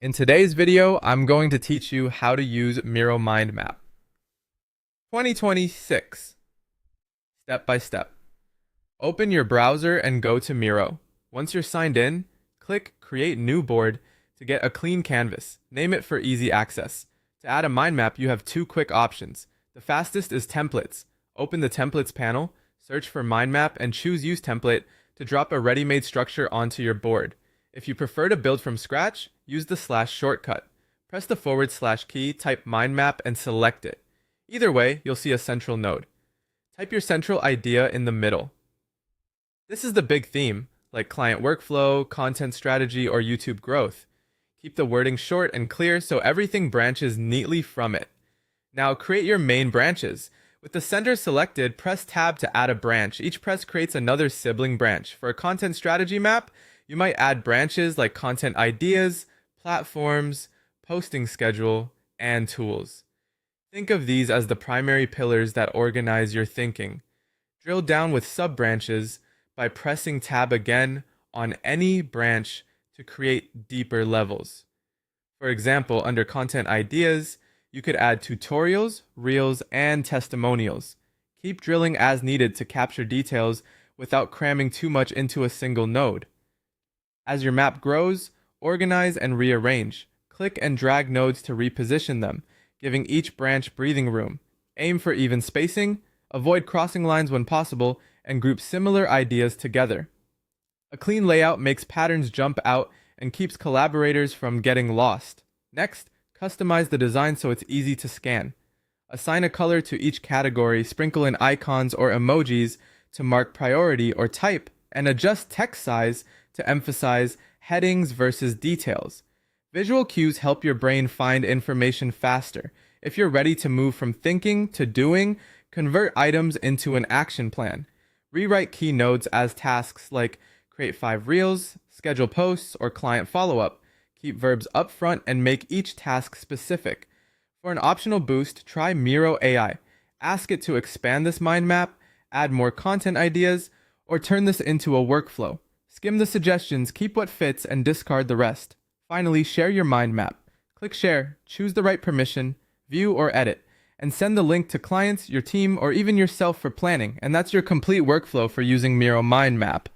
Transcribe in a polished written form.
In today's video, I'm going to teach you how to use Miro Mind Map. 2026. Step by step. Open your browser and go to Miro. Once you're signed in, click Create New Board to get a clean canvas. Name it for easy access. To add a mind map, you have two quick options. The fastest is Templates. Open the Templates panel, search for Mind Map, and choose Use Template to drop a ready-made structure onto your board. If you prefer to build from scratch, use the / shortcut. Press the / key, type mind map, and select it. Either way, you'll see a central node. Type your central idea in the middle. This is the big theme, like client workflow, content strategy, or YouTube growth. Keep the wording short and clear so everything branches neatly from it. Now create your main branches. With the center selected, press Tab to add a branch. Each press creates another sibling branch. For a content strategy map, you might add branches like content ideas, platforms, posting schedule, and tools. Think of these as the primary pillars that organize your thinking. Drill down with sub-branches by pressing Tab again on any branch to create deeper levels. For example, under content ideas, you could add tutorials, reels, and testimonials. Keep drilling as needed to capture details without cramming too much into a single node. As your map grows, organize and rearrange. Click and drag nodes to reposition them, giving each branch breathing room. Aim for even spacing, avoid crossing lines when possible, and group similar ideas together. A clean layout makes patterns jump out and keeps collaborators from getting lost. Next, customize the design so it's easy to scan. Assign a color to each category, sprinkle in icons or emojis to mark priority or type, and adjust text size to emphasize headings versus details. Visual cues help your brain find information faster. If you're ready to move from thinking to doing, convert items into an action plan. Rewrite key nodes as tasks like create 5 reels, schedule posts, or client follow-up. Keep verbs up front and make each task specific. For an optional boost, try Miro AI. Ask it to expand this mind map, add more content ideas, or turn this into a workflow. Skim the suggestions, keep what fits, and discard the rest. Finally, share your mind map. Click share, choose the right permission, view or edit, and send the link to clients, your team, or even yourself for planning. And that's your complete workflow for using Miro Mind Map.